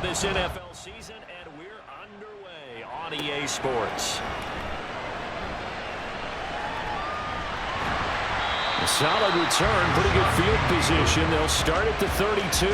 this NFL season, and we're underway on EA Sports. A solid return, pretty good field position. They'll start at the 32.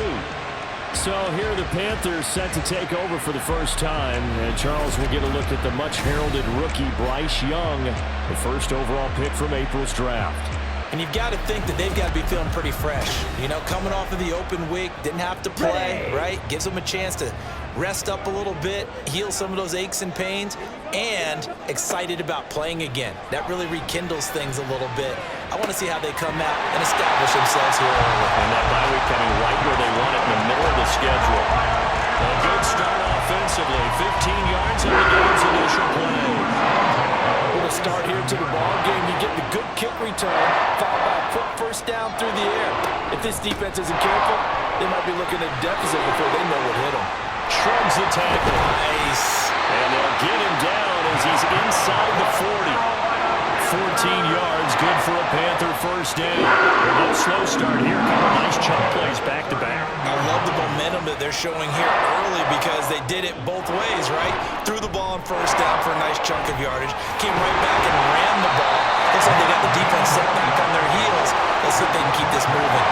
So here are the Panthers set to take over for the first time. And Charles will get a look at the much-heralded rookie Bryce Young, the first overall pick from April's draft. And you've got to think that they've got to be feeling pretty fresh. You know, coming off of the open week, didn't have to play, right? Gives them a chance to rest up a little bit, heal some of those aches and pains, and excited about playing again. That really rekindles things a little bit. I want to see how they come out and establish themselves here early. And that bye week coming right where they want it, in the middle of the schedule. A good start offensively. 15 yards in the game's initial play. With a start here to the ball game, you get the good kick return, followed by a quick first down through the air. If this defense isn't careful, they might be looking at a deficit before they know what hit them. Shrugs the tackle. Nice. And they'll get him down as he's inside the 40. 14 yards, good for a Panther first down. No slow start here. Couple nice chunk plays back-to-back. I love the momentum that they're showing here early because they did it both ways, right? Threw the ball on first down for a nice chunk of yardage, came right back and ran the ball. Looks like they got the defense set back on their heels. Let's see if they can keep this moving.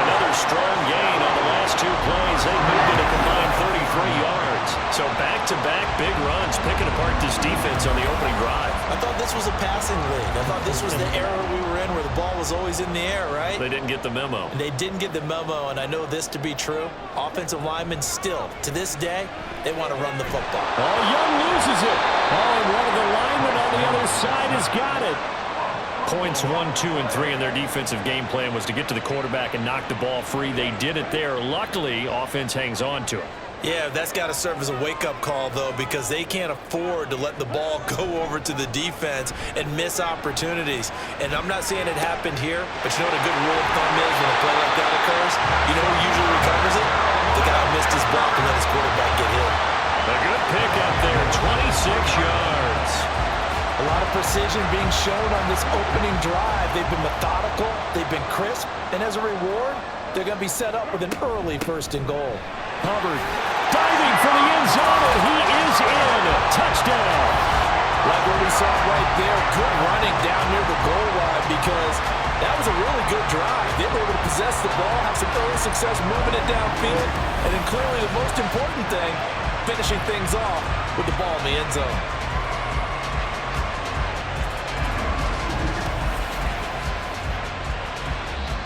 Another strong gain on the last two plays. They moved it a combined 33 yards. So back-to-back big runs, picking apart this defense on the opening drive. I thought this was a passing league. I thought this was the era we were in where the ball was always in the air, right? They didn't get the memo. And they didn't get the memo, and I know this to be true. Offensive linemen still, to this day, they want to run the football. Oh, Young loses it. Oh, and one of the linemen on the other side has got it. Points 1, 2, and 3 in their defensive game plan was to get to the quarterback and knock the ball free. They did it there. Luckily, offense hangs on to it. Yeah, that's got to serve as a wake-up call, though, because they can't afford to let the ball go over to the defense and miss opportunities. And I'm not saying it happened here, but you know what a good rule of thumb is when a play like that occurs? You know who usually recovers it? The guy who missed his block and let his quarterback get hit. A good pick up there, 26 yards. A lot of precision being shown on this opening drive. They've been methodical, they've been crisp, and as a reward, they're going to be set up with an early first and goal. Hubbard diving for the end zone, and he is in. Touchdown. Like what we saw right there, good running down near the goal line because that was a really good drive. They were able to possess the ball, have some early success moving it downfield, and then clearly the most important thing, finishing things off with the ball in the end zone.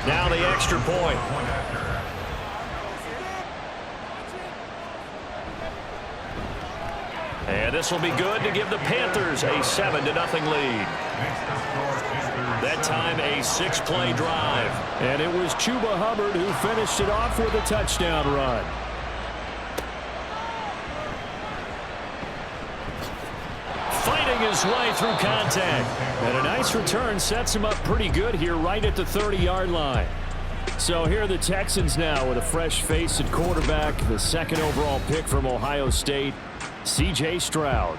Now the extra point. And this will be good to give the Panthers a 7-0 lead. That time a 6-play drive. And it was Chuba Hubbard who finished it off with a touchdown run. Fighting his way through contact. And a nice return sets him up pretty good here right at the 30-yard line. So here are the Texans now with a fresh face at quarterback, the second overall pick from Ohio State, C.J. Stroud.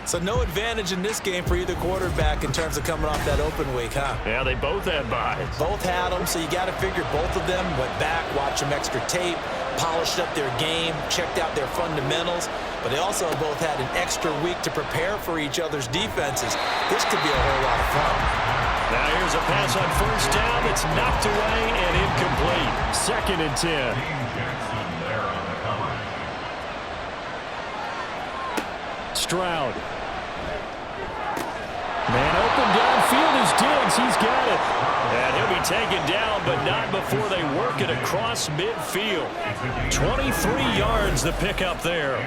So no advantage in this game for either quarterback in terms of coming off that open week, huh? Yeah, they both had byes. Both had them, so you got to figure both of them went back, watched some extra tape, polished up their game, checked out their fundamentals, but they also both had an extra week to prepare for each other's defenses. This could be a whole lot of fun. Now here's a pass on first down that's knocked away and incomplete. 2nd and 10. Stroud. Man open downfield is Diggs. He's got it. And he'll be taken down, but not before they work it across midfield. 23 yards the pickup there.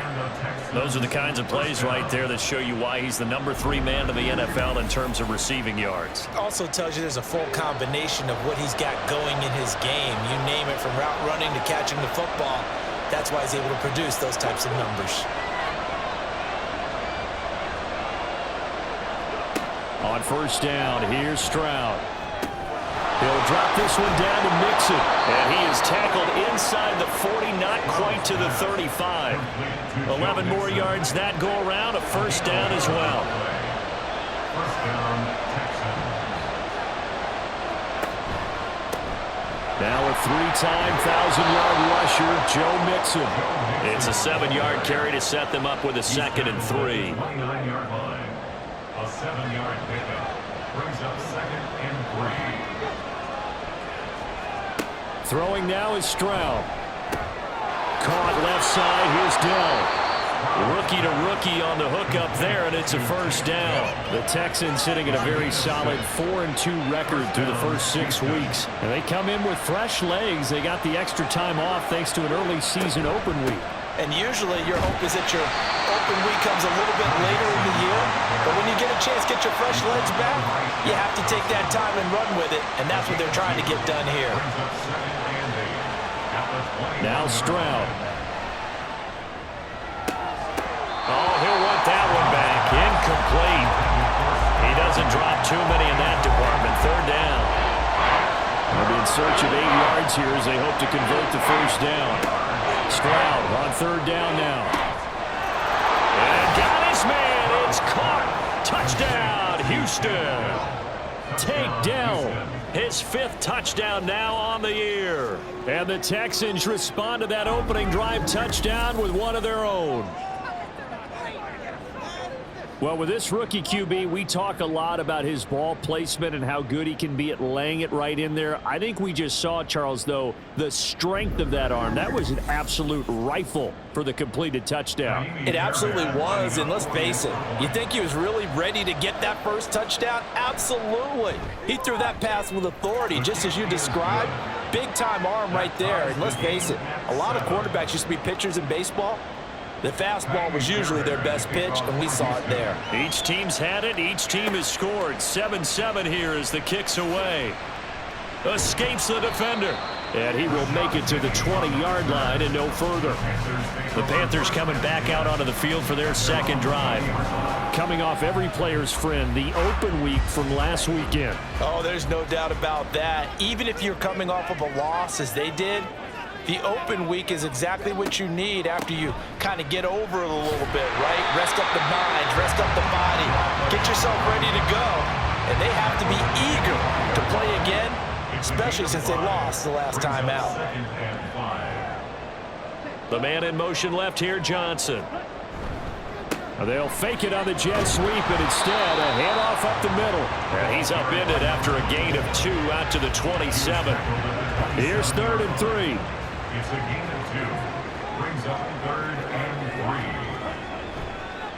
Those are the kinds of plays right there that show you why he's the number 3 man to the NFL in terms of receiving yards. Also tells you there's a full combination of what he's got going in his game. You name it, from route running to catching the football. That's why he's able to produce those types of numbers. On first down, here's Stroud. He'll drop this one down to Mixon. And he is tackled inside the 40, not quite to the 35. 11 more yards that go around, a first down as well. Now a three-time 1,000-yard rusher, Joe Mixon. It's a 7-yard carry to set them up with a 2nd and 3. 29-yard line. A 7-yard pickup brings up 2nd and 3. Throwing now is Stroud. Caught left side. Here's Dell. Rookie to rookie on the hook up there, and it's a first down. The Texans sitting at a very solid 4-2 record through the first 6 weeks. And they come in with fresh legs. They got the extra time off thanks to an early season open week. And usually your hope is that your open week comes a little bit later in the year. But when you get a chance to get your fresh legs back, you have to take that time and run with it. And that's what they're trying to get done here. Now Stroud. Oh, he'll want that one back. Incomplete. He doesn't drop too many in that department. 3rd down. They'll be in search of 8 yards here as they hope to convert the first down. Stroud on 3rd down now. And got his man. It's caught. Touchdown, Houston. Take Dell. His 5th touchdown now on the year. And the Texans respond to that opening drive touchdown with one of their own. Well, with this rookie QB, we talk a lot about his ball placement and how good he can be at laying it right in there. I think we just saw, Charles, though, the strength of that arm. That was an absolute rifle for the completed touchdown. It absolutely was, and let's face it, you think he was really ready to get that first touchdown? Absolutely. He threw that pass with authority, just as you described. Big-time arm right there, and let's face it, a lot of quarterbacks used to be pitchers in baseball. The fastball was usually their best pitch, and we saw it there. Each team's had it. Each team has scored. 7-7 here as the kick's away. Escapes the defender. And he will make it to the 20-yard line and no further. The Panthers coming back out onto the field for their 2nd drive. Coming off every player's friend, the open week from last weekend. Oh, there's no doubt about that. Even if you're coming off of a loss, as they did, the open week is exactly what you need after you kind of get over it a little bit, right? Rest up the mind, rest up the body, get yourself ready to go. And they have to be eager to play again, especially since they lost the last time out. The man in motion left here, Johnson. They'll fake it on the jet sweep, and instead a handoff up the middle. And he's upended after a gain of 2 out to the 27. Here's 3rd and 3. It's a gain of 2. Brings up 3rd and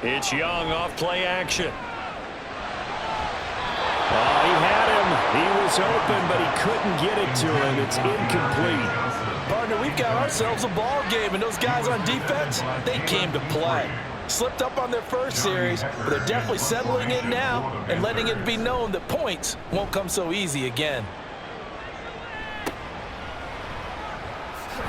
3. It's Young off play action. Oh, he had him. He was open, but he couldn't get it to him. It's incomplete. Partner, we've got ourselves a ball game, and those guys on defense, they came to play. Slipped up on their first series, but they're definitely settling in now and letting it be known that points won't come so easy again.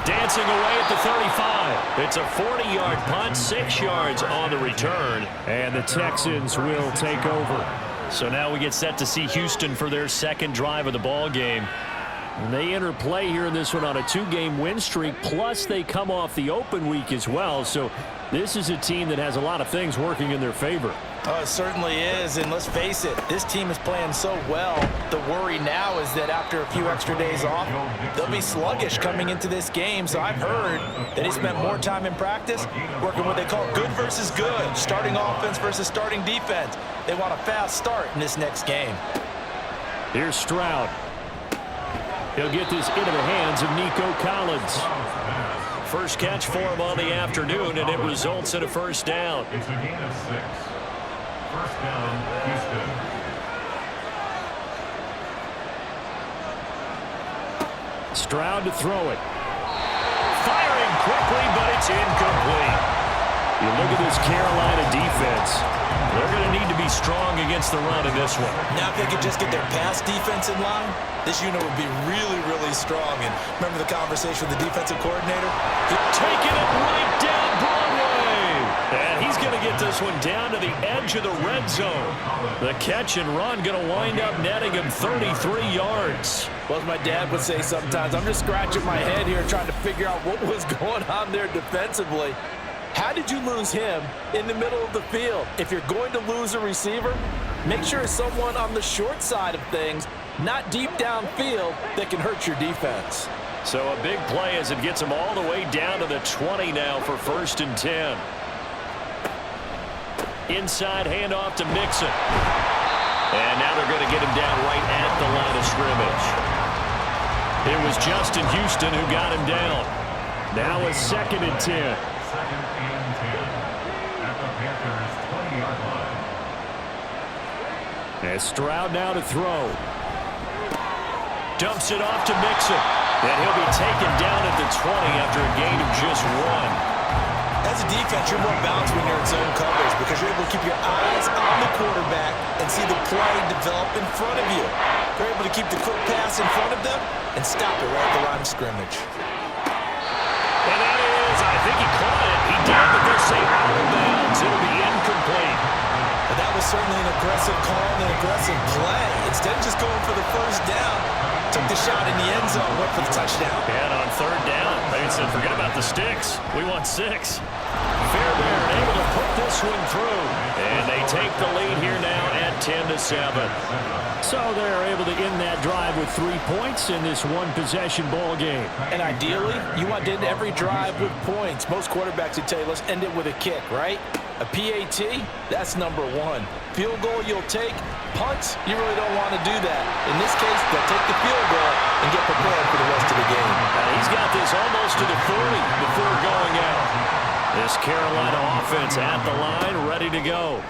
Dancing away at the 35. It's a 40-yard punt, 6 yards on the return. And the Texans will take over. So now we get set to see Houston for their 2nd drive of the ball game. And they enter play here in this one on a 2-game win streak, plus they come off the open week as well. So this is a team that has a lot of things working in their favor. Oh, it certainly is, and let's face it, this team is playing so well. The worry now is that after a few extra days off, they'll be sluggish coming into this game. So I've heard that he spent more time in practice working what they call good versus good, starting offense versus starting defense. They want a fast start in this next game. Here's Stroud. He'll get this into the hands of Nico Collins. First catch for him on the afternoon, and it results in a first down. It's a gain of 6. First down, Houston. Stroud to throw it. Firing quickly, but it's incomplete. You look at this Carolina defense. They're going to need to be strong against the run in this one. Now if they could just get their pass defense in line, this unit would be really, really strong. And remember the conversation with the defensive coordinator? Taking it right down Broadway. And he's going to get this one down to the edge of the red zone. The catch and run going to wind up netting him 33 yards. Well, as my dad would say sometimes, I'm just scratching my head here trying to figure out what was going on there defensively. How did you lose him in the middle of the field? If you're going to lose a receiver, make sure it's someone on the short side of things not deep downfield, that can hurt your defense. So a big play as it gets them all the way down to the 20 now for 1st and 10. Inside handoff to Mixon. And now they're going to get him down right at the line of scrimmage. It was Justin Houston who got him down. Now a 2nd and 10. 2nd and 10 at the Panthers 20-yard line. And Stroud now to throw. Dumps it off to Mixon. And he'll be taken down at the 20 after a gain of just 1. As a defense, you're more balanced when you're in zone coverage because you're able to keep your eyes on the quarterback and see the play develop in front of you. You're able to keep the quick pass in front of them and stop it right at the line of scrimmage. And that is, I think he caught it. He did, but they'll say out of bounds. It'll be incomplete. But that was certainly an aggressive call and an aggressive play. Instead of just going for the first down, took the shot in the end zone, went for the touchdown. And on 3rd down, they said, forget about the sticks. We want 6. Fairbairn able to put this one through. And they take the lead here now at 10-7. So they're able to end that drive with 3 points in this one-possession ball game. And ideally, you want to end every drive with points. Most quarterbacks would tell you, let's end it with a kick, right? A PAT, that's number 1. Field goal you'll take. Punts, you really don't want to do that. In this case, they'll take the field goal and get prepared for the rest of the game. He's got this almost to the 40 before going out. This Carolina offense at the line, ready to go.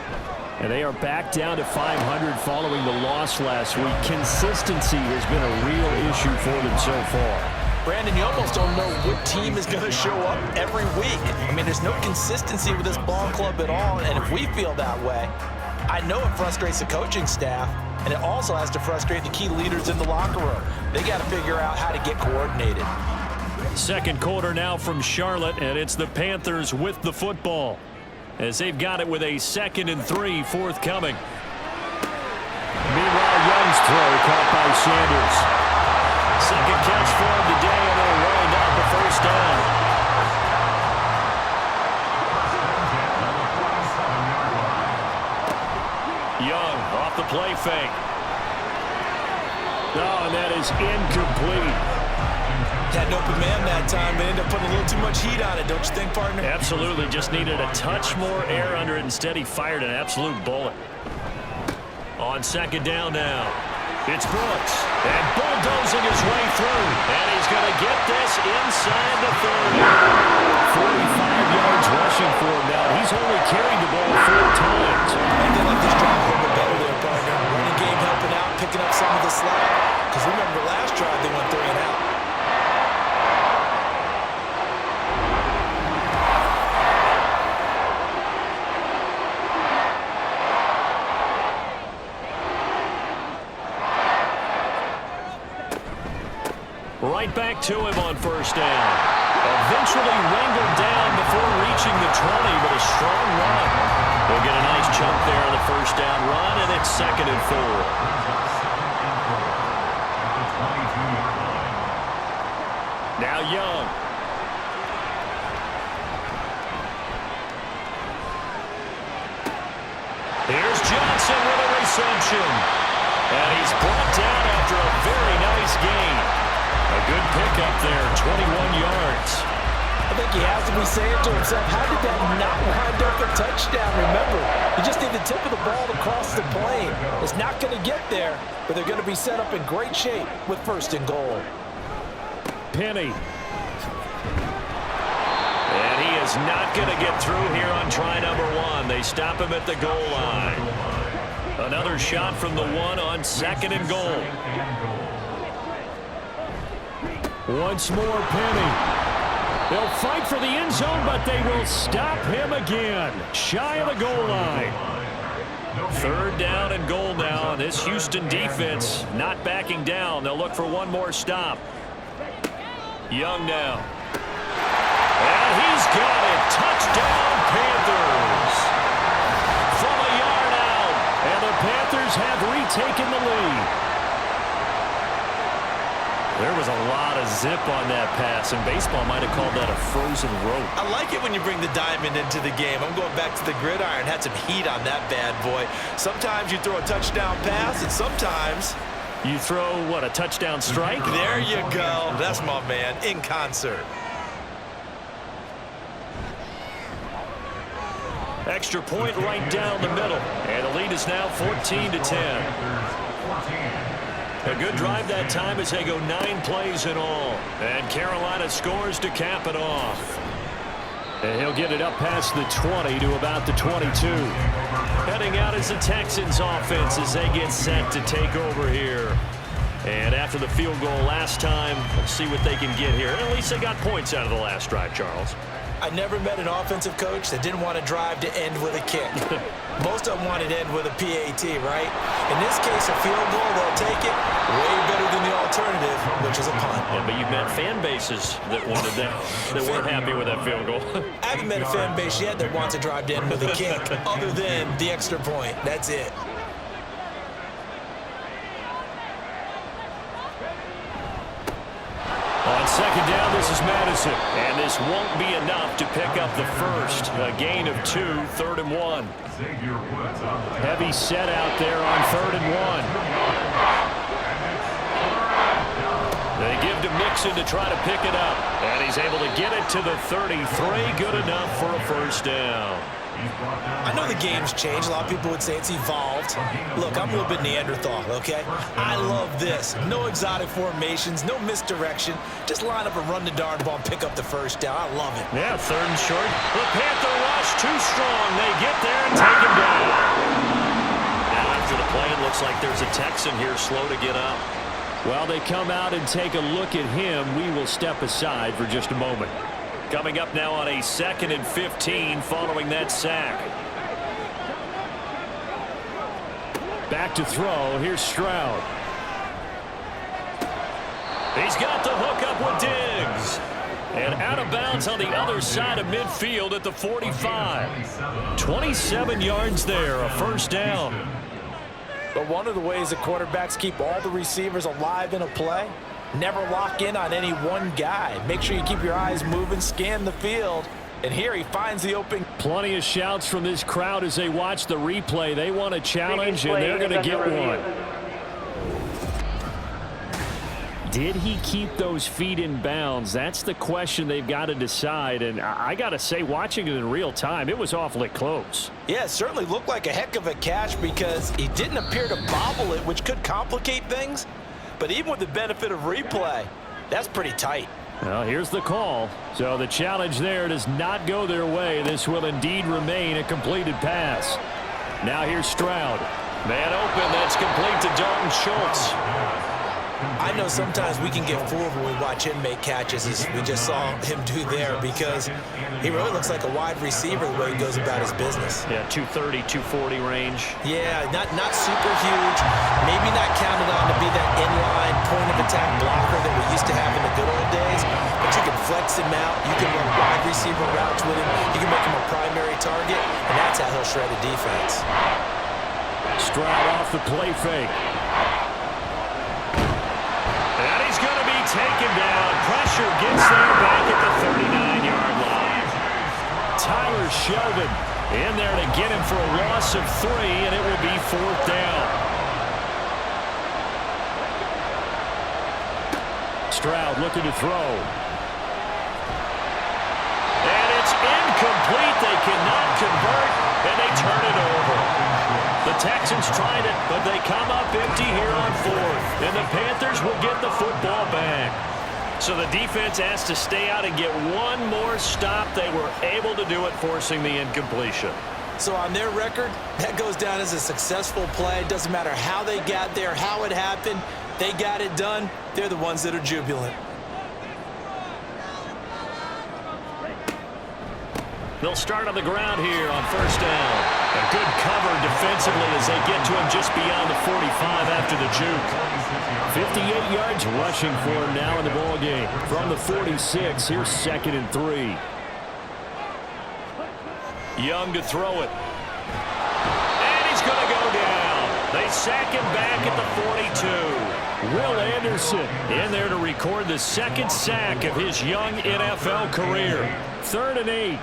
And they are back down to 500 following the loss last week. Consistency has been a real issue for them so far. Brandon, you almost don't know what team is going to show up every week. I mean, there's no consistency with this ball club at all, and if we feel that way, I know it frustrates the coaching staff, and it also has to frustrate the key leaders in the locker room. They got to figure out how to get coordinated. 2nd quarter now from Charlotte, and it's the Panthers with the football as they've got it with a 2nd and 3 forthcoming. Meanwhile, Young's throw caught by Sanders. 2nd catch for him today, and they'll wind up the 1st down. Young off the play fake. Oh, and that is incomplete. Had an open man that time, but ended up putting a little too much heat on it, don't you think, partner? Absolutely. Just needed a touch more air under it. Instead, he fired an absolute bullet. On 2nd down now, it's Brooks. And bulldozing his way through. And he's going to get this inside the 30. 45 yards rushing for him now. He's only carried the ball 4 times. I think they like this drive a little bit better there, partner. Running game helping out, picking up some of the slack. Because remember, last drive they went 3 and out. Right back to him on 1st down. Eventually wrangled down before reaching the 20, but a strong run. They'll get a nice chunk there on the 1st down run, and it's 2nd and 4. Now Young. Here's Johnson with a reception. And he's brought down after a very nice gain. A good pickup there, 21 yards. I think he has to be saying to himself, how did that not wind up a touchdown? Remember, you just need the tip of the ball to cross the plane. It's not going to get there, but they're going to be set up in great shape with 1st and goal. Penny. And he is not going to get through here on try number 1. They stop him at the goal line. Another shot from the 1 on 2nd and goal. Once more, Penny. They'll fight for the end zone, but they will stop him again. Shy of the goal line. 3rd down and goal now. This Houston defense not backing down. They'll look for one more stop. Young now. And he's got it. Touchdown, Panthers. From a yard out. And the Panthers have retaken the lead. There was a lot of zip on that pass, and baseball might have called that a frozen rope. I like it when you bring the diamond into the game. I'm going back to the gridiron. Had some heat on that bad boy. Sometimes you throw a touchdown pass, and sometimes You throw, what, a touchdown strike? There you go. That's my man, in concert. Extra point right down the middle. And the lead is now 14-10. A good drive that time as they go 9 plays in all. And Carolina scores to cap it off. And he'll get it up past the 20 to about the 22. Heading out is the Texans offense as they get set to take over here. And after the field goal last time, let's see what they can get here. And at least they got points out of the last drive, Charles. I never met an offensive coach that didn't want to drive to end with a kick. Most of them wanted to end with a PAT, right? In this case, a field goal, they'll take it. Way better than the alternative, which is a punt. Yeah, but you've met fan bases that wanted that, that weren't happy with that field goal. I haven't met a fan base yet that wants to drive to end with a kick, other than the extra point. That's it. On second down, this is Madison. And this won't be enough to pick up the first. A gain of 2, 3rd and 1. Heavy set out there on 3rd and 1. They give to Mixon to try to pick it up. And he's able to get it to the 33. Good enough for a first down. I know the game's changed. A lot of people would say it's evolved. Look, I'm a little bit Neanderthal, okay? I love this. No exotic formations, no misdirection. Just line up and run the darn ball and pick up the first down. I love it. Yeah, 3rd and short. The Panther rush too strong. They get there and take him down. Now after the play, it looks like there's a Texan here slow to get up. While they come out and take a look at him, we will step aside for just a moment. Coming up now on a 2nd and 15 following that sack. Back to throw. Here's Stroud. He's got the hook up with Diggs. And out of bounds on the other side of midfield at the 45. 27 yards there, a first down. But one of the ways that quarterbacks keep all the receivers alive in a play, never lock in on any one guy. Make sure you keep your eyes moving, scan the field. And here he finds the open. Plenty of shouts from this crowd as they watch the replay. They want a challenge, and they're going to get one. Did he keep those feet in bounds? That's the question they've got to decide. And I got to say, watching it in real time, it was awfully close. Yeah, it certainly looked like a heck of a catch because he didn't appear to bobble it, which could complicate things. But even with the benefit of replay, that's pretty tight. Well, here's the call. So the challenge there does not go their way. This will indeed remain a completed pass. Now here's Stroud. Man open. That's complete to Dalton Schultz. I know sometimes we can get fooled when we watch him make catches, as we just saw him do there, because he really looks like a wide receiver the way he goes about his business. Yeah, 230, 240 range. Yeah, not super huge. Maybe not counted on to be that inline point of attack blocker that we used to have in the good old days, but you can flex him out. You can run wide receiver routes with him. You can make him a primary target, and that's how he'll shred a defense. Stroud off the play fake. Taken down. Pressure gets there back at the 39-yard line. Tyler Sheldon in there to get him for a loss of 3, and it will be 4th down. Stroud looking to throw. And it's incomplete. They cannot convert, and they turn it over. The Texans tried it, but they come up empty here on 4th. And the Panthers will get the football back. So the defense has to stay out and get one more stop. They were able to do it, forcing the incompletion. So on their record, that goes down as a successful play. It doesn't matter how they got there, how it happened. They got it done. They're the ones that are jubilant. They'll start on the ground here on 1st down. A good cover defensively as they get to him just beyond the 45 after the juke. 58 yards rushing for him now in the ballgame. From the 46, here's 2nd and 3. Young to throw it. And he's going to go down. They sack him back at the 42. Will Anderson in there to record the 2nd sack of his young NFL career. 3rd and 8.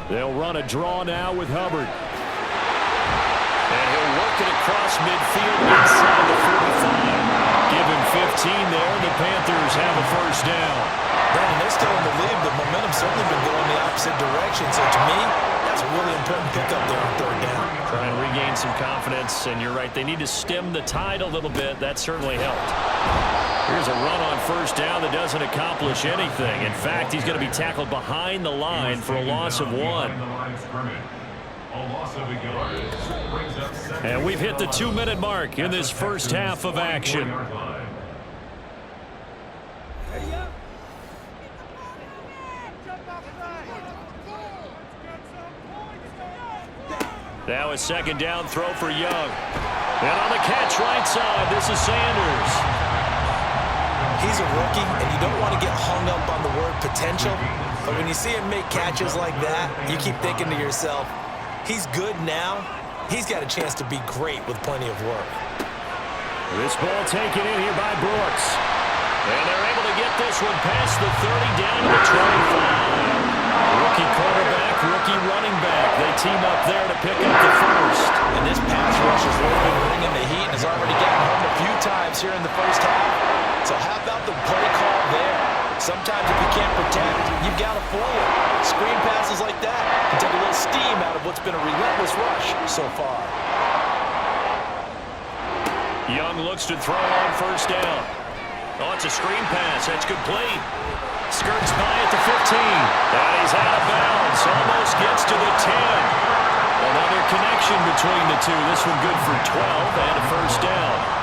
They'll run a draw now with Hubbard. And he'll work it across midfield inside the 45. Give him 15 there, and the Panthers have a first down. Brandon, they're still in the lead. The momentum's certainly been going the opposite direction. So to me, that's a really important pickup there on third down. Trying to regain some confidence, and you're right, they need to stem the tide a little bit. That certainly helped. Here's a run on first down that doesn't accomplish anything. In fact, he's going to be tackled behind the line for a loss of 1. And we've hit the 2-minute mark in this first half of action. Now a second down throw for Young. And on the catch right side, this is Sanders. He's a rookie, and you don't want to get hung up on the word potential. But when you see him make catches like that, you keep thinking to yourself, he's good now. He's got a chance to be great with plenty of work. This ball taken in here by Brooks. And they're able to get this one past the 30 down to the 25. Rookie quarterback, rookie running back. They team up there to pick up the first. And this pass rush has really been bringing the heat and has already gotten home a few times here in the first half. So how about the play call there? Sometimes if you can't protect, you've got to fool it. Screen passes like that can take a little steam out of what's been a relentless rush so far. Young looks to throw on first down. Oh, it's a screen pass. That's complete. Skirts by at the 15. And he's out of bounds. Almost gets to the 10. Another connection between the two. This one good for 12 and a first down.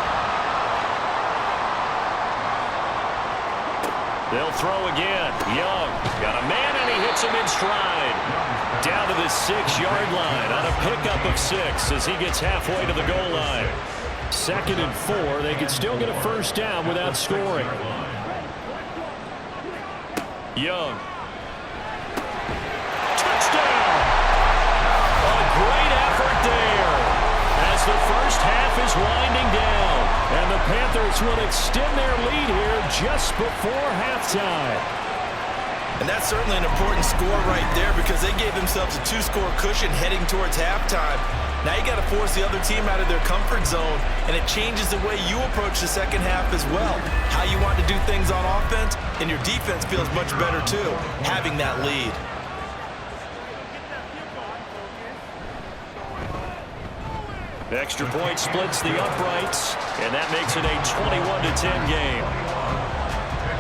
They'll throw again. Young got a man, and he hits him in stride. Down to the 6-yard line on a pickup of 6 as he gets halfway to the goal line. 2nd and 4. They can still get a first down without scoring. Young. Touchdown! A great effort there as the first half is winding down. And the Panthers will extend their lead here just before halftime. And that's certainly an important score right there because they gave themselves a 2-score cushion heading towards halftime. Now you got to force the other team out of their comfort zone, and it changes the way you approach the second half as well. How you want to do things on offense, and your defense feels much better too, having that lead. Extra point splits the uprights, and that makes it a 21-10 game.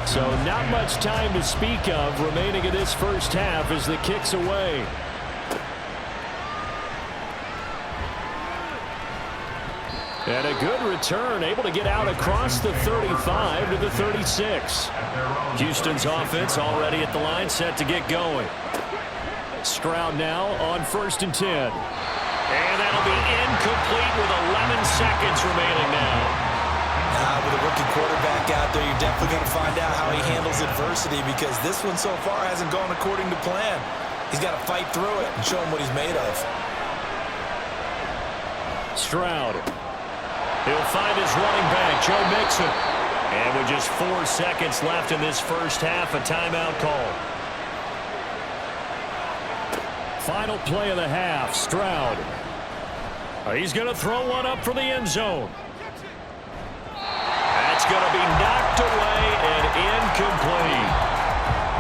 So not much time to speak of remaining in this first half as the kick's away. And a good return, able to get out across the 35 to the 36. Houston's offense already at the line, set to get going. Stroud now on 1st and 10. And that'll be incomplete with 11 seconds remaining now. With a rookie quarterback out there, you're definitely going to find out how he handles adversity because this one so far hasn't gone according to plan. He's got to fight through it and show him what he's made of. Stroud. He'll find his running back, Joe Mixon. And with just 4 seconds left in this first half, a timeout call. Final play of the half, Stroud. He's going to throw one up for the end zone. That's going to be knocked away and incomplete.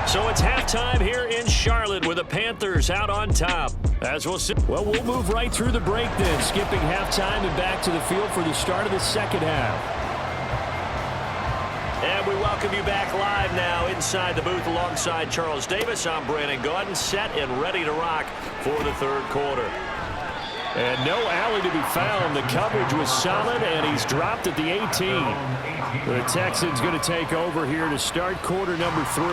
So it's halftime here in Charlotte with the Panthers out on top. As we'll see. Well, we'll move right through the break then, skipping halftime and back to the field for the start of the second half. And we welcome you back live now inside the booth alongside Charles Davis. I'm Brandon Gaudin, set and ready to rock for the third quarter. And no alley to be found. The coverage was solid, and he's dropped at the 18. The Texans going to take over here to start quarter number 3.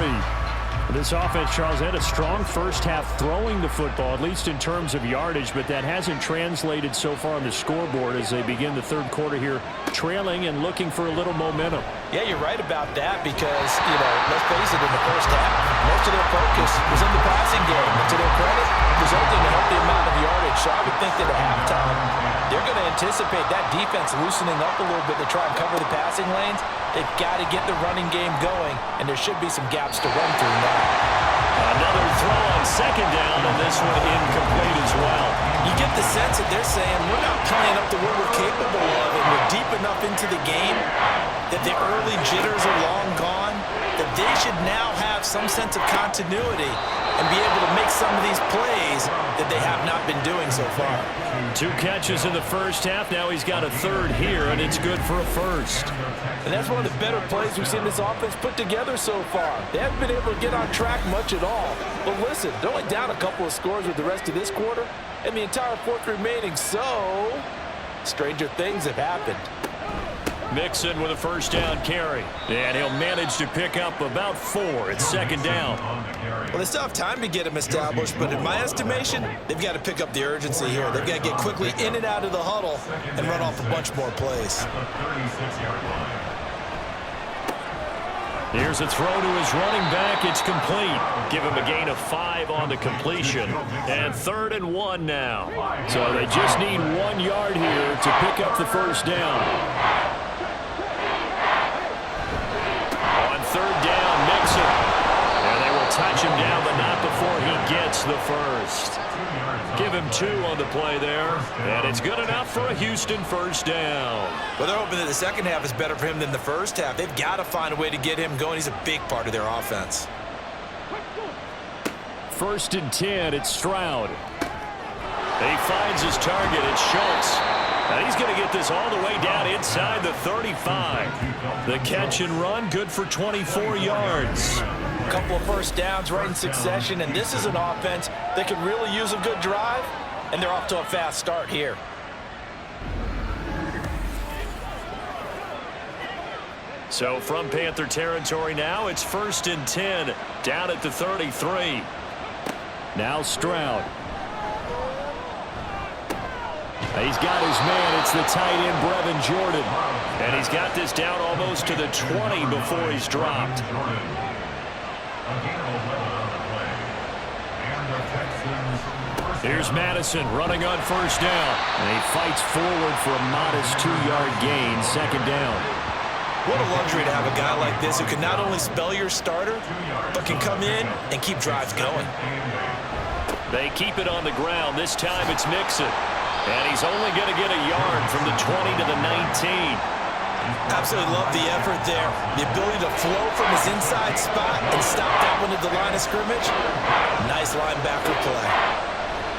This offense, Charles, had a strong first half throwing the football, at least in terms of yardage, but that hasn't translated so far on the scoreboard as they begin the third quarter here, trailing and looking for a little momentum. Yeah, you're right about that because, let's face it, in the first half, most of their focus was in the passing game. And to their credit, resulting in a healthy amount of yardage. So I would think that at halftime, they're going to anticipate that defense loosening up a little bit to try and cover the passing lanes. They've got to get the running game going, and there should be some gaps to run through now. Another throw on second down, and this one incomplete as well. You get the sense that they're saying we're not playing up to what we're capable of, and we're deep enough into the game that the early jitters are long gone, that they should now have some sense of continuity and be able to make some of these plays that they have not been doing so far. 2 catches in the first half. Now he's got a third here, and it's good for a first. And that's one of the better plays we've seen this offense put together so far. They haven't been able to get on track much at all. But listen, they're only down a couple of scores with the rest of this quarter and the entire fourth remaining, so stranger things have happened. Mixon with a first down carry. And he'll manage to pick up about 4. It's second down. Well, they still have time to get him established, but in my estimation, they've got to pick up the urgency here. They've got to get quickly in and out of the huddle and run off a bunch more plays. Here's a throw to his running back. It's complete. Give him a gain of 5 on the completion. And 3rd and 1 now. So they just need 1 yard here to pick up the first down. On 3rd down, Mixon. And they will touch him down, but not before he gets the first. Give him 2 on the play there. And it's good enough for a Houston first down. Well, they're hoping that the second half is better for him than the first half. They've got to find a way to get him going. He's a big part of their offense. 1st and 10, it's Stroud. He finds his target, it's Schultz. And he's going to get this all the way down inside the 35. The catch and run, good for 24 yards. A couple of first downs right in succession, and this is an offense that could really use a good drive, and they're off to a fast start here. So from Panther territory now, it's 1st and 10, down at the 33. Now Stroud. He's got his man. It's the tight end, Brevin Jordan. And he's got this down almost to the 20 before he's dropped. Here's Madison running on first down. And he fights forward for a modest 2-yard gain, second down. What a luxury to have a guy like this who can not only spell your starter, but can come in and keep drives going. They keep it on the ground. This time it's Mixon. And he's only going to get a yard from the 20 to the 19. Absolutely love the effort there. The ability to flow from his inside spot and stop that one at the line of scrimmage. Nice linebacker play.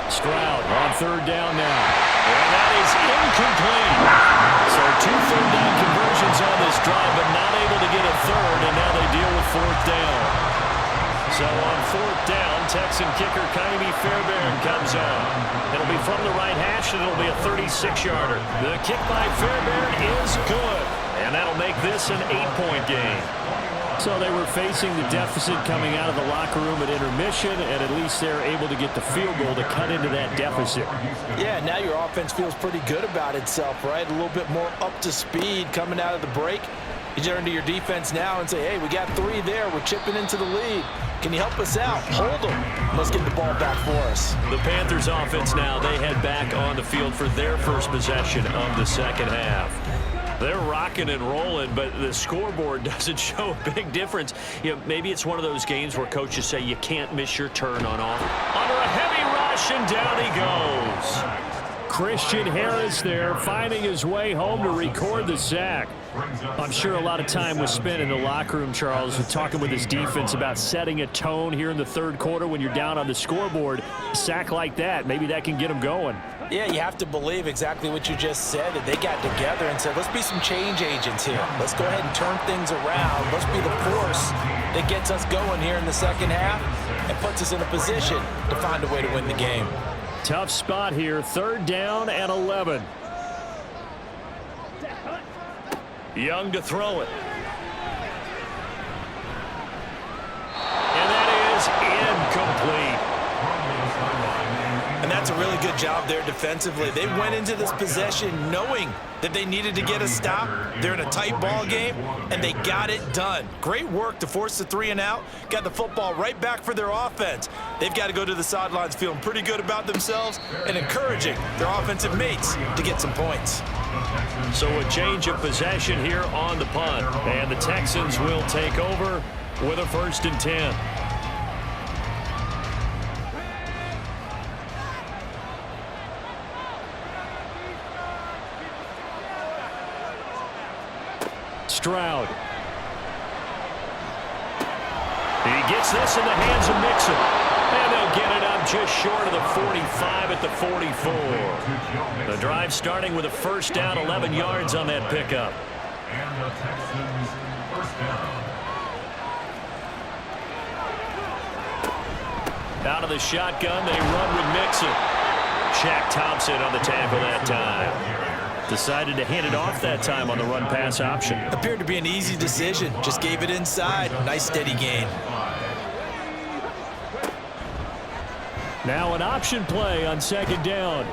Stroud on 3rd down now. And that is incomplete. So 2 third down conversions on this drive, but not able to get a third, and now they deal with 4th down. So on 4th down, Texan kicker Kaimi Fairbairn comes on. It'll be from the right hash, and it'll be a 36-yarder. The kick by Fairbairn is good, and that'll make this an 8-point game. So they were facing the deficit coming out of the locker room at intermission, and at least they're able to get the field goal to cut into that deficit. Yeah, now your offense feels pretty good about itself, right? A little bit more up to speed coming out of the break. You turn to your defense now and say, hey, we got 3 there. We're chipping into the lead. Can you help us out? Hold them. Let's get the ball back for us. The Panthers offense now, they head back on the field for their first possession of the second half. They're rocking and rolling, but the scoreboard doesn't show a big difference. You know, maybe it's one of those games where coaches say you can't miss your turn on offense. Under a heavy rush, and down he goes. Christian Harris there, finding his way home to record the sack. I'm sure a lot of time was spent in the locker room, Charles, talking with his defense about setting a tone here in the 3rd quarter when you're down on the scoreboard. A sack like that, maybe that can get them going. Yeah, you have to believe exactly what you just said, that they got together and said, let's be some change agents here. Let's go ahead and turn things around. Let's be the force that gets us going here in the second half and puts us in a position to find a way to win the game. Tough spot here, 3rd down and 11. Young to throw it. And that is incomplete. And that's a really good job there defensively. They went into this possession knowing that they needed to get a stop. They're in a tight ball game, and they got it done. Great work to force the 3 and out. Got the football right back for their offense. They've got to go to the sidelines feeling pretty good about themselves and encouraging their offensive mates to get some points. So a change of possession here on the punt. And the Texans will take over with a 1st and 10. Stroud. He gets this in the hands of Mixon. And they'll get it up just short of the 45 at the 44. The drive starting with a first down, 11 yards on that pickup. And the Texans first down. Out of the shotgun, they run with Mixon. Shaq Thompson on the tackle that time. Decided to hand it off that time on the run-pass option. Appeared to be an easy decision. Just gave it inside. Nice steady gain. Now an option play on second down.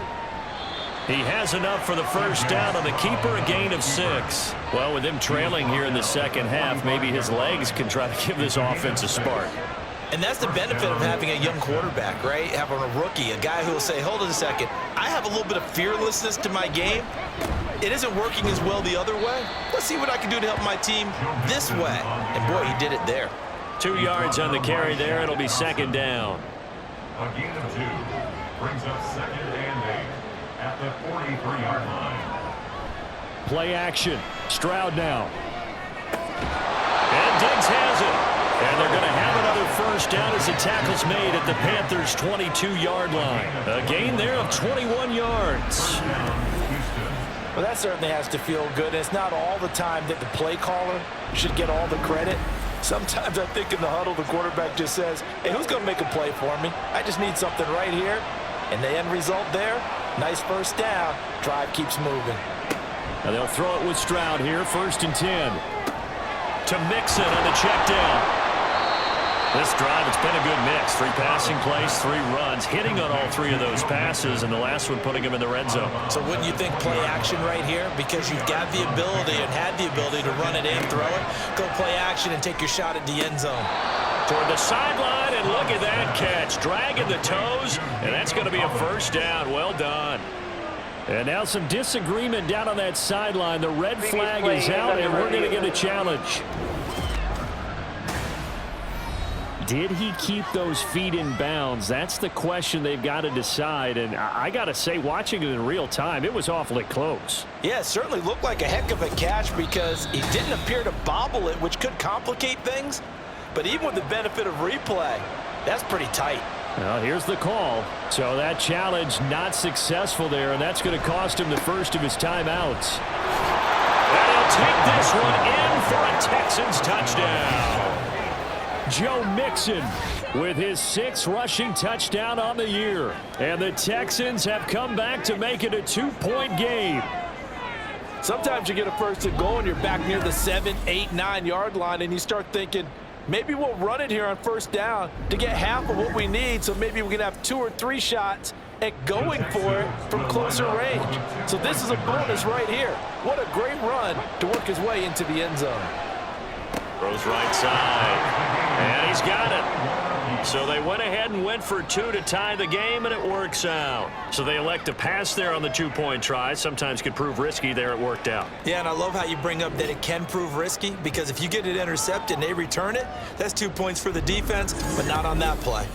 He has enough for the first down on the keeper, a gain of 6. Well, with him trailing here in the second half, maybe his legs can try to give this offense a spark. And that's the benefit of having a young quarterback, right? Having a rookie, a guy who will say, hold on a second, I have a little bit of fearlessness to my game. It isn't working as well the other way. Let's see what I can do to help my team this way. And, boy, he did it there. 2 yards on the carry there. It'll be second down. A gain of 2 brings up second and 8 at the 43-yard line. Play action. Stroud now. And Diggs has it. And they're going to have another first down as the tackle's made at the Panthers' 22-yard line. A gain there of 21 yards. Well, that certainly has to feel good. It's not all the time that the play caller should get all the credit. Sometimes I think in the huddle, the quarterback just says, hey, who's going to make a play for me? I just need something right here. And the end result there, nice first down. Drive keeps moving. Now they'll throw it with Stroud here, 1st and 10. To Mixon on the check down. This drive, it's been a good mix. 3 passing plays, 3 runs, hitting on all 3 of those passes, and the last one putting him in the red zone. So wouldn't you think play action right here? Because you've got the ability and had the ability to run it and throw it. Go play action and take your shot at the end zone. Toward the sideline, and look at that catch. Dragging the toes, and that's going to be a first down. Well done. And now some disagreement down on that sideline. The red flag is out, and we're going to get a challenge. Did he keep those feet in bounds? That's the question they've got to decide. And I got to say, watching it in real time, it was awfully close. Yeah, it certainly looked like a heck of a catch because he didn't appear to bobble it, which could complicate things. But even with the benefit of replay, that's pretty tight. Well, here's the call. So that challenge not successful there, and that's going to cost him the first of his timeouts. And he'll take this one in for a Texans touchdown. Joe Mixon with his 6th rushing touchdown on the year. And the Texans have come back to make it a 2-point game. Sometimes you get a first and goal and you're back near the 7, 8, 9 yard line and you start thinking, maybe we'll run it here on first down to get half of what we need, so maybe we can have 2 or 3 shots at going for it from closer range. So this is a bonus right here. What a great run to work his way into the end zone. Throws right side, and he's got it. So they went ahead and went for 2 to tie the game, and it works out. So they elect to pass there on the 2-point try. Sometimes could prove risky there. It worked out. Yeah, and I love how you bring up that it can prove risky because if you get it intercepted and they return it, that's 2 points for the defense, but not on that play.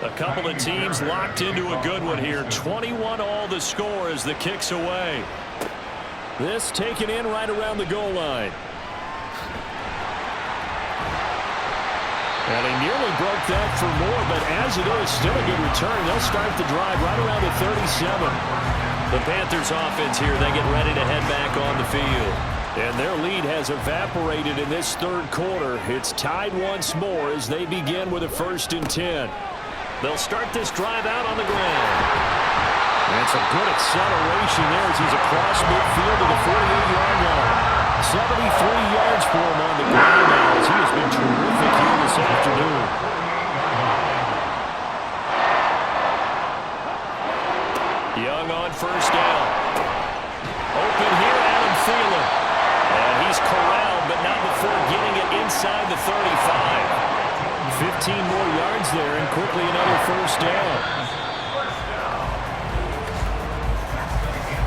A couple of teams locked into a good one here. 21 all the score as the kick's away. This taken in right around the goal line. And he nearly broke that for more, but as it is, still a good return. They'll start the drive right around the 37. The Panthers offense here, they get ready to head back on the field. And their lead has evaporated in this 3rd quarter. It's tied once more as they begin with a 1st and 10. They'll start this drive out on the ground. And some good acceleration there as he's across midfield to the 48-yard line. 73 yards for him on the ground now as he has been terrific here this afternoon. Young on first down. Open here, Adam Thielen. And he's corralled, but not before getting it inside the 35. 15 more yards there, and quickly another first down.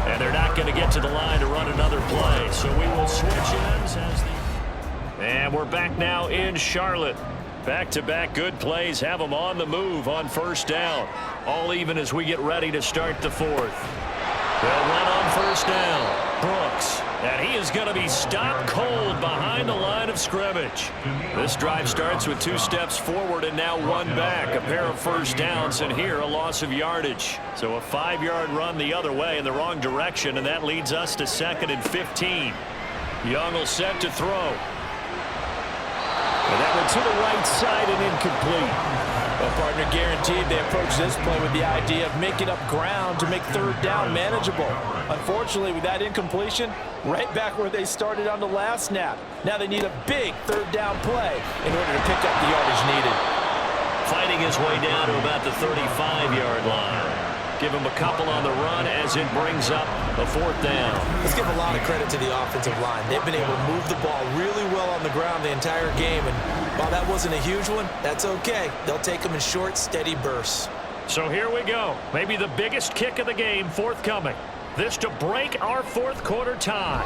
And they're not going to get to the line to run another play, so we will switch ends as the... And we're back now in Charlotte. Back-to-back good plays have them on the move on first down. All even as we get ready to start the fourth. They'll run on first down. Brooks. And he is going to be stopped cold behind the line of scrimmage. This drive starts with 2 steps forward and now 1 back. A pair of first downs, and here a loss of yardage. So a 5-yard run the other way in the wrong direction, and that leads us to 2nd and 15. Young will set to throw. And that went to the right side and incomplete. Well, partner, guaranteed they approach this play with the idea of making up ground to make third down manageable. Unfortunately, with that incompletion, right back where they started on the last snap. Now they need a big third down play in order to pick up the yardage needed. Fighting his way down to about the 35-yard line. Give him a couple on the run as it brings up a 4th down. Let's give a lot of credit to the offensive line. They've been able to move the ball really well on the ground the entire game, and while that wasn't a huge one, that's okay. They'll take them in short, steady bursts. So here we go. Maybe the biggest kick of the game forthcoming. This to break our 4th quarter tie.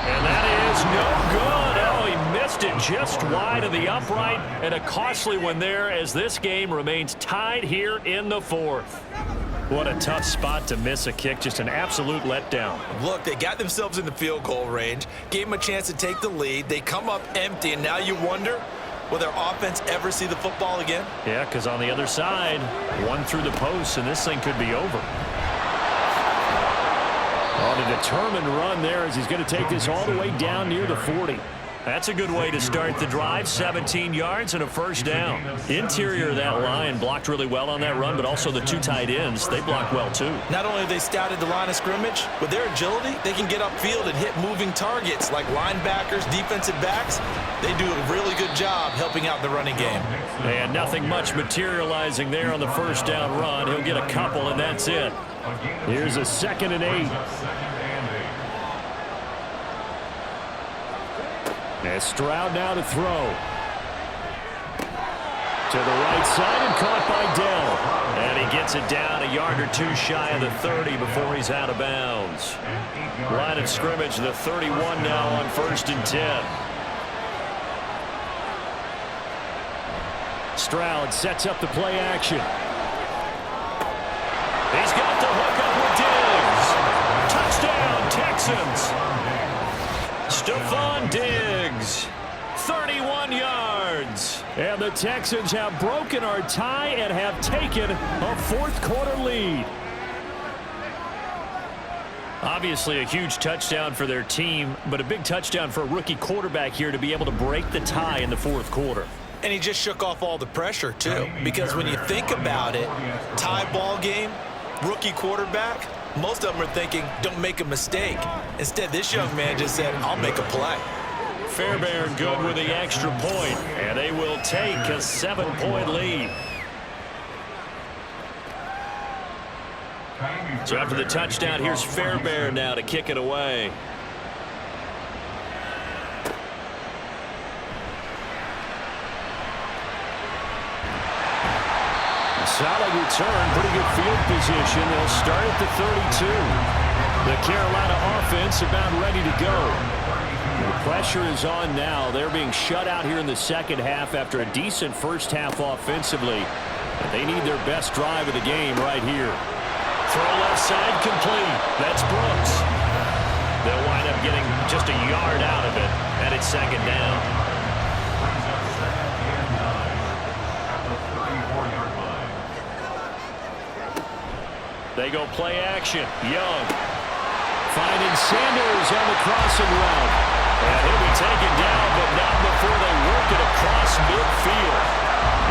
And that is no good. Oh, he missed it just wide of the upright, and a costly one there as this game remains tied here in the 4th. What a tough spot to miss a kick. Just an absolute letdown. Look, they got themselves in the field goal range, gave them a chance to take the lead. They come up empty, and now you wonder, will their offense ever see the football again? Yeah, because on the other side, one through the post, and this thing could be over. On a determined run there as he's going to take this all the way down near the 40. That's a good way to start the drive. 17 yards and a first down. Interior of that line blocked really well on that run, but also the 2 tight ends, they blocked well too. Not only have they scouted the line of scrimmage, with their agility, they can get upfield and hit moving targets like linebackers, defensive backs. They do a really good job helping out the running game. And nothing much materializing there on the first down run. He'll get a couple, and that's it. Here's a 2nd and 8. And Stroud now to throw. To the right side and caught by Dell. And he gets it down a yard or 2 shy of the 30 before he's out of bounds. Line of scrimmage, the 31 now on 1st and 10. Stroud sets up the play action. He's got the hook up with Diggs. Touchdown, Texans. Stephon Diggs, 31 yards. And the Texans have broken our tie and have taken a 4th quarter lead. Obviously a huge touchdown for their team, but a big touchdown for a rookie quarterback here to be able to break the tie in the 4th quarter. And he just shook off all the pressure, too. Because when you think about it, tie ball game, rookie quarterback, most of them are thinking, don't make a mistake. Instead, this young man just said, I'll make a play. Fairbairn good with the extra point, and they will take a 7-point lead. So after the touchdown, here's Fairbairn now to kick it away. Solid return, pretty good field position. They'll start at the 32. The Carolina offense about ready to go. The pressure is on now. They're being shut out here in the 2nd half after a decent first half offensively. But they need their best drive of the game right here. Throw left side complete. That's Brooks. They'll wind up getting just a yard out of it, and it's 2nd down. They go play action. Young finding Sanders on the crossing route. And he'll be taken down, but not before they work it across midfield.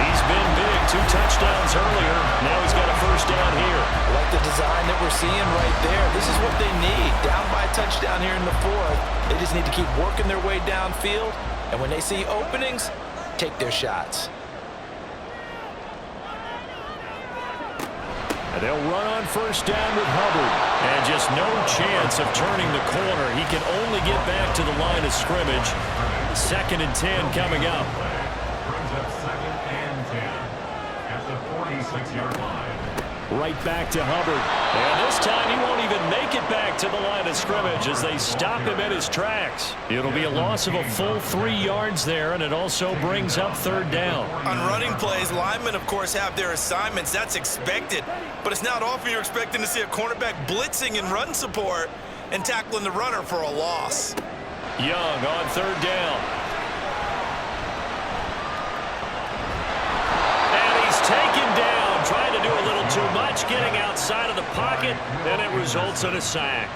He's been big. 2 touchdowns earlier. Now he's got a first down here. I like the design that we're seeing right there. This is what they need. Down by a touchdown here in the 4th. They just need to keep working their way downfield. And when they see openings, take their shots. And they'll run on first down with Hubbard. And just no chance of turning the corner. He can only get back to the line of scrimmage. 2nd and 10 coming up. Brings up 2nd and 10 at the 46-yard line. Right back to Hubbard. And this time he won't even make it back to the line of scrimmage as they stop him in his tracks. It'll be a loss of a full 3 yards there, and it also brings up 3rd down. On running plays, linemen, of course, have their assignments. That's expected. But it's not often you're expecting to see a cornerback blitzing in run support and tackling the runner for a loss. Young on 3rd down. And he's taken down, trying to do a little too much, getting outside of the pocket, and it results in a sack.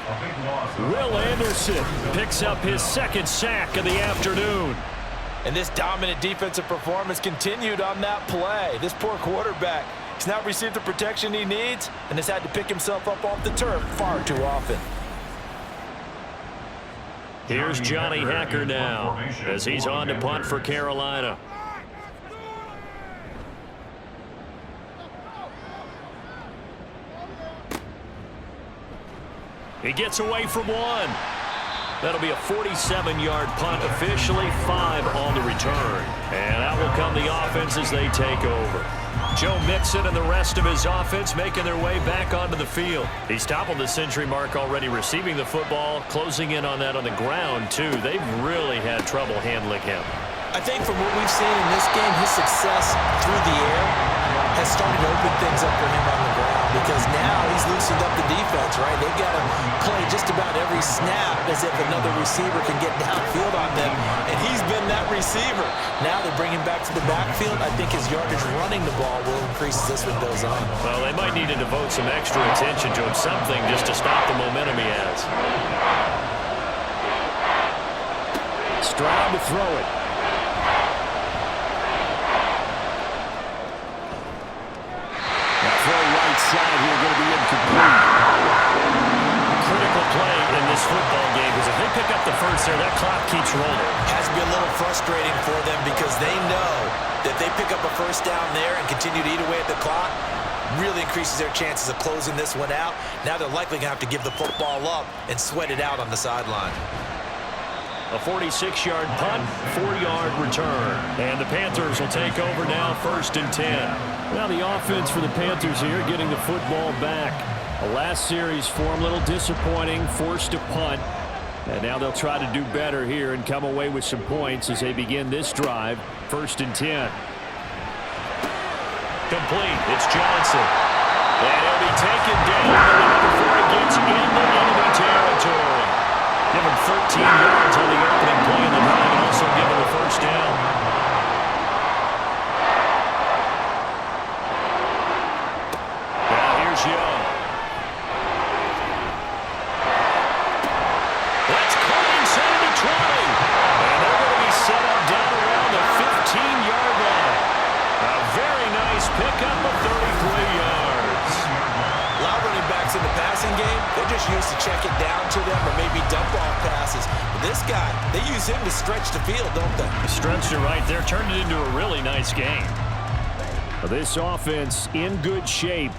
Will Anderson picks up his 2nd sack of the afternoon. And this dominant defensive performance continued on that play. This poor quarterback has not received the protection he needs and has had to pick himself up off the turf far too often. Here's Johnny Hacker now as he's on to punt for Carolina. He gets away from one. That'll be a 47-yard punt, officially 5 on the return. And out will come the offense as they take over. Joe Mixon and the rest of his offense making their way back onto the field. He's toppled the century mark already receiving the football, closing in on that on the ground, too. They've really had trouble handling him. I think from what we've seen in this game, his success through the air has started to open things up for him on the ground because now he's loosened up the defense, right? They've got to play just about every snap as if another receiver can get downfield on them, and he's been that receiver. Now they bring him back to the backfield. I think his yardage running the ball will increase as this one goes on. Well, they might need to devote some extra attention to him, something just to stop the momentum he has. Stroud to throw it. Throw right side here, going to be incomplete. Critical play in this football game because if they pick up the first there, that clock keeps rolling. Has to be a little frustrating for them because they know that they pick up a first down there and continue to eat away at the clock, really increases their chances of closing this one out. Now they're likely going to have to give the football up and sweat it out on the sideline. A 46-yard punt, 4-yard return. And the Panthers will take over now, 1st and 10. Now the offense for the Panthers here getting the football back. The last series for them a little disappointing, forced to punt. And now they'll try to do better here and come away with some points as they begin this drive, 1st and 10. Complete. It's Johnson. And he'll be taken down before he gets into enemy territory. Give him 13 yards on the opening play in the drive and also give him the first down. Now here's Young. That's caught inside the 20. And they're going to be set up down around the 15-yard line. A very nice pickup of 33 yards. A lot of running backs in the passing game, they're just used to check it down to them or maybe dump off passes. But this guy, they use him to stretch the field, don't they? Stretched it right there, turned it into a really nice game. This offense in good shape.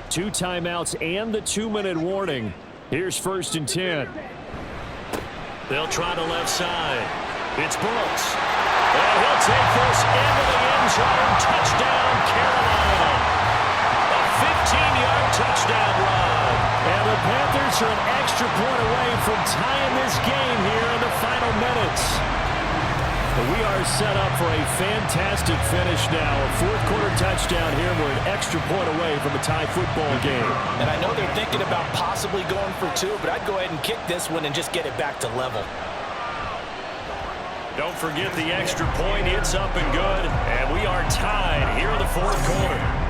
2 timeouts and the 2-minute warning. Here's 1st and 10. They'll try the left side. It's Brooks. And he'll take this into the end zone. Touchdown, Carolina. A 15-yard touchdown run. And the Panthers are an extra point away from tying this game here in the final minutes. We are set up for a fantastic finish now. A 4th-quarter touchdown here. We're an extra point away from a tie football game. And I know they're thinking about possibly going for 2, but I'd go ahead and kick this one and just get it back to level. Don't forget the extra point. It's up and good. And we are tied here in the 4th quarter.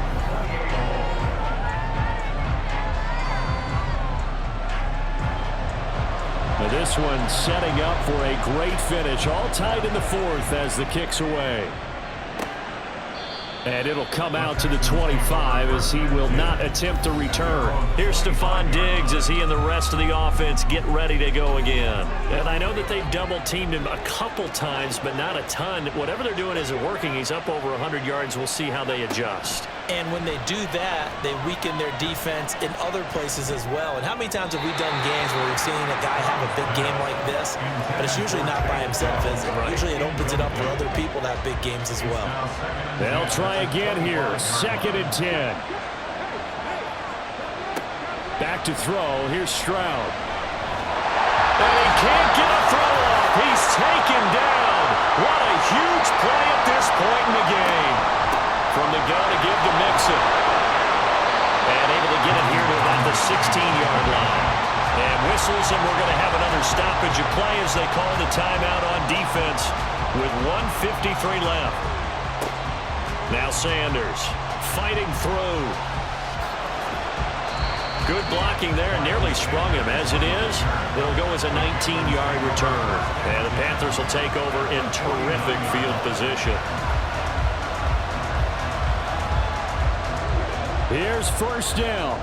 Now this one setting up for a great finish. All tied in the 4th as the kick's away. And it'll come out to the 25 as he will not attempt a return. Here's Stephon Diggs as he and the rest of the offense get ready to go again. And I know that they've double-teamed him a couple times, but not a ton. Whatever they're doing isn't working. He's up over 100 yards. We'll see how they adjust. And when they do that, they weaken their defense in other places as well. And how many times have we done games where we've seen a guy have a big game like this, but it's usually not by himself, is it? Right. Usually it opens it up for other people to have big games as well. They'll try again here. 2nd and 10. Back to throw. Here's Stroud. And he can't get a throw off. He's taken down. What a huge play at this point in the game. From the gun to give to Mixon. And able to get it here to about the 16-yard line. And whistles, and we're going to have another stoppage of play as they call the timeout on defense with 1:53 left. Now Sanders fighting through. Good blocking there, and nearly sprung him. As it is, it'll go as a 19-yard return. And the Panthers will take over in terrific field position. Here's first down.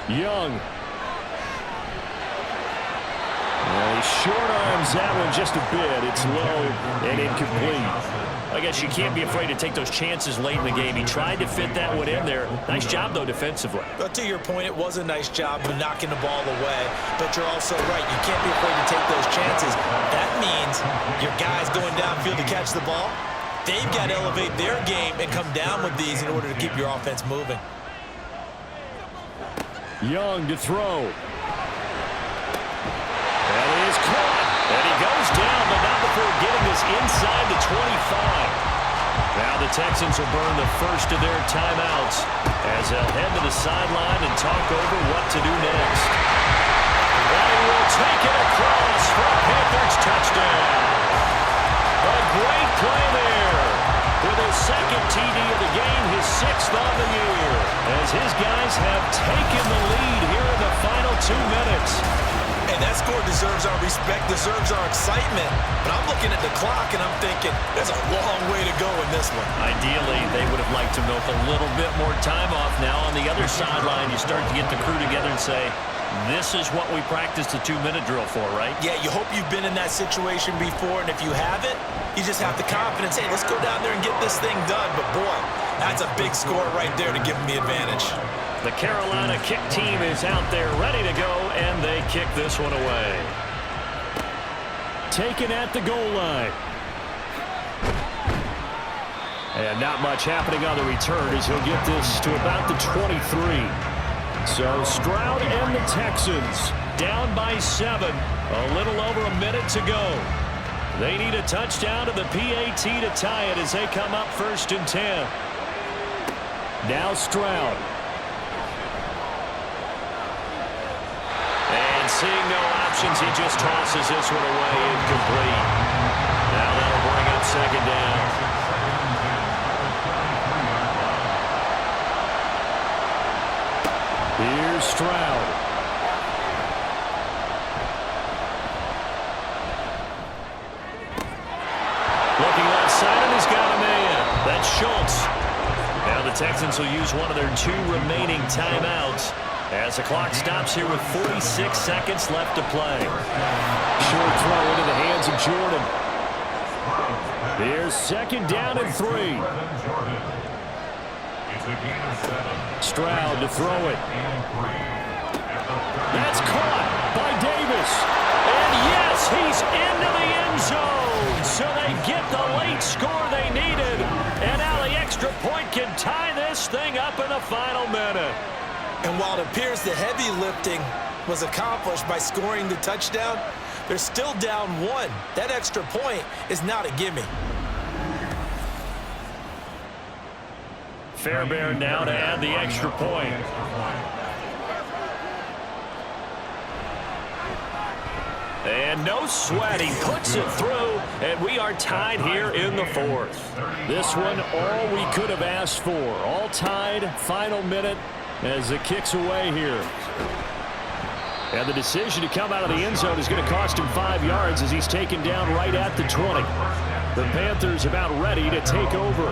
Young. Well, he short arms that one just a bit. It's low and incomplete. I guess you can't be afraid to take those chances late in the game. He tried to fit that one in there. Nice job, though, defensively. But to your point, it was a nice job of knocking the ball away. But you're also right. You can't be afraid to take those chances. That means your guys going downfield to catch the ball, they've got to elevate their game and come down with these in order to keep your offense moving. Young to throw. That is caught. And he goes down, but not before getting this inside the 25. Now the Texans will burn the first of their timeouts as they'll head to the sideline and talk over what to do next. They will take it across for a Panthers touchdown. A great play there. With his second TD of the game, his 6th on the year. As his guys have taken the lead here in the final 2 minutes. And that score deserves our respect, deserves our excitement. But I'm looking at the clock, and I'm thinking, there's a long way to go in this one. Ideally, they would have liked to milk a little bit more time off. Now on the other sideline, you start to get the crew together and say, this is what we practiced the 2-minute drill for, right? Yeah, you hope you've been in that situation before, and if you haven't, you just have the confidence, hey, let's go down there and get this thing done. But, boy, that's a big score right there to give them the advantage. The Carolina kick team is out there ready to go, and they kick this one away. Taken at the goal line. And not much happening on the return as he'll get this to about the 23. So Stroud and the Texans down by 7. A little over a minute to go. They need a touchdown to the PAT to tie it as they come up 1st and 10. Now Stroud. And seeing no options, he just tosses this one away incomplete. Now that'll bring up 2nd down. Here's Stroud. Looking left side, and he's got a man. That's Schultz. Now the Texans will use one of their 2 remaining timeouts as the clock stops here with 46 seconds left to play. Short throw into the hands of Jordan. Here's 2nd down and 3. Stroud to throw it. That's caught by Davis. And yes, he's into the end zone. So they get the late score they needed. And now the extra point can tie this thing up in the final minute. And while it appears the heavy lifting was accomplished by scoring the touchdown, they're still down 1. That extra point is not a gimme. Fairbairn now to add the extra point. And no sweat. He puts it through, and we are tied here in the 4th. This one, all we could have asked for. All tied, final minute as the kick's away here. And the decision to come out of the end zone is going to cost him 5 yards as he's taken down right at the 20. The Panthers about ready to take over.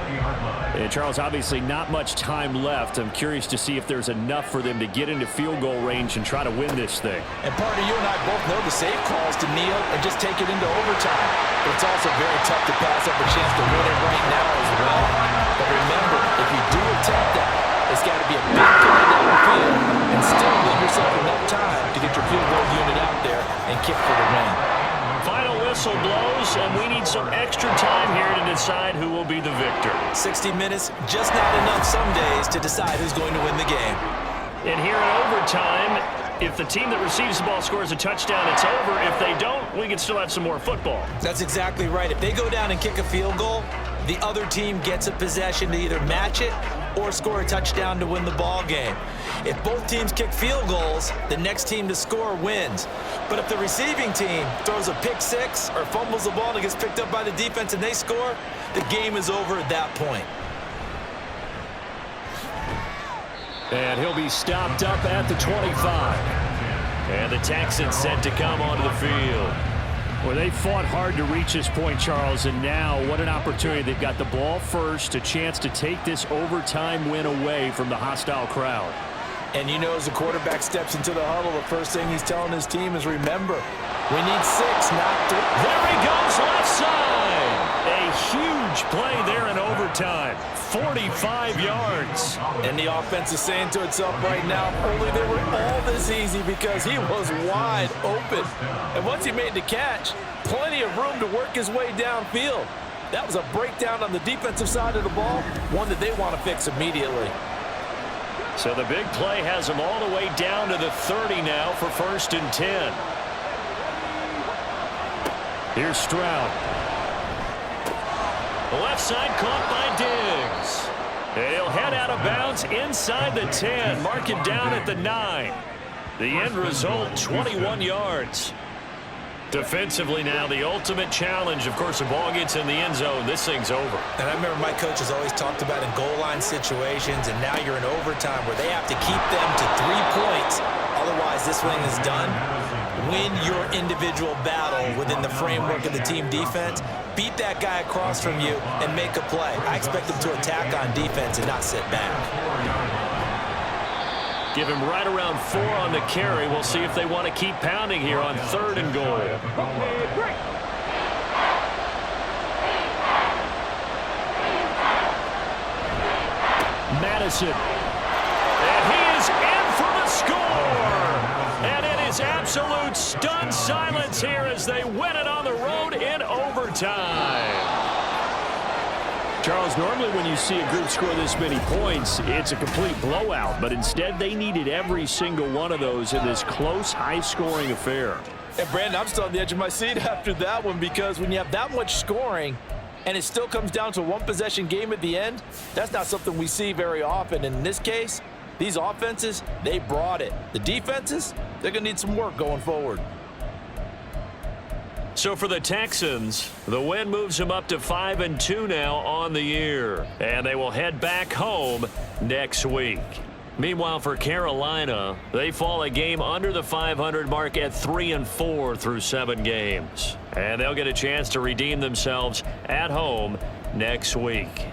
And Charles, obviously not much time left. I'm curious to see if there's enough for them to get into field goal range and try to win this thing. And partner, you and I both know the safe calls to kneel and just take it into overtime. But it's also very tough to pass up a chance to win it right now as well. But remember, if you do attempt that, it's got to be a big play downfield and still leave yourself enough time to get your field goal unit out there and kick for the win. Final whistle blows, and we need some extra time here to decide who will be the victor. factor. 60 minutes, just not enough some days to decide who's going to win the game. And here in overtime, if the team that receives the ball scores a touchdown, it's over. If they don't, we can still have some more football. That's exactly right. If they go down and kick a field goal, the other team gets a possession to either match it or score a touchdown to win the ball game. If both teams kick field goals, the next team to score wins. But if the receiving team throws a pick six or fumbles the ball and it gets picked up by the defense and they score, the game is over at that point. And he'll be stopped up at the 25. And the Texans set to come onto the field. Well, they fought hard to reach this point, Charles, and now what an opportunity. They've got the ball first, a chance to take this overtime win away from the hostile crowd. And you know, as the quarterback steps into the huddle, the first thing he's telling his team is, remember, we need 6, not 3. There he goes, left side. A huge play there in overtime. 45 yards. And the offense is saying to itself right now, only they were all this easy because he was wide open. And once he made the catch, plenty of room to work his way downfield. That was a breakdown on the defensive side of the ball, one that they want to fix immediately. So the big play has them all the way down to the 30 now for 1st and 10. Here's Stroud. Left side caught by Diggs. And he'll head out of bounds inside the 10. Mark him down at the 9. The end result, 21 yards. Defensively now, the ultimate challenge. Of course, the ball gets in the end zone. This thing's over. And I remember my coaches always talked about in goal line situations, and now you're in overtime where they have to keep them to 3 points. Otherwise, this thing is done. Win your individual battle within the framework of the team defense. Beat that guy across from you and make a play. I expect them to attack on defense and not sit back. Give him right around 4 on the carry. We'll see if they want to keep pounding here on 3rd and goal. Madison. And he is in for the score. And it is absolute stunned silence here as they win it on the road in overtime. Charles, normally when you see a group score this many points, it's a complete blowout. But instead, they needed every single one of those in this close, high-scoring affair. And, Brandon, I'm still on the edge of my seat after that one because when you have that much scoring and it still comes down to a one-possession game at the end, that's not something we see very often. And in this case, these offenses, they brought it. The defenses, they're going to need some work going forward. So for the Texans, the win moves them up to 5-2 now on the year. And they will head back home next week. Meanwhile, for Carolina, they fall a game under the 500 mark at 3-4 through 7 games. And they'll get a chance to redeem themselves at home next week.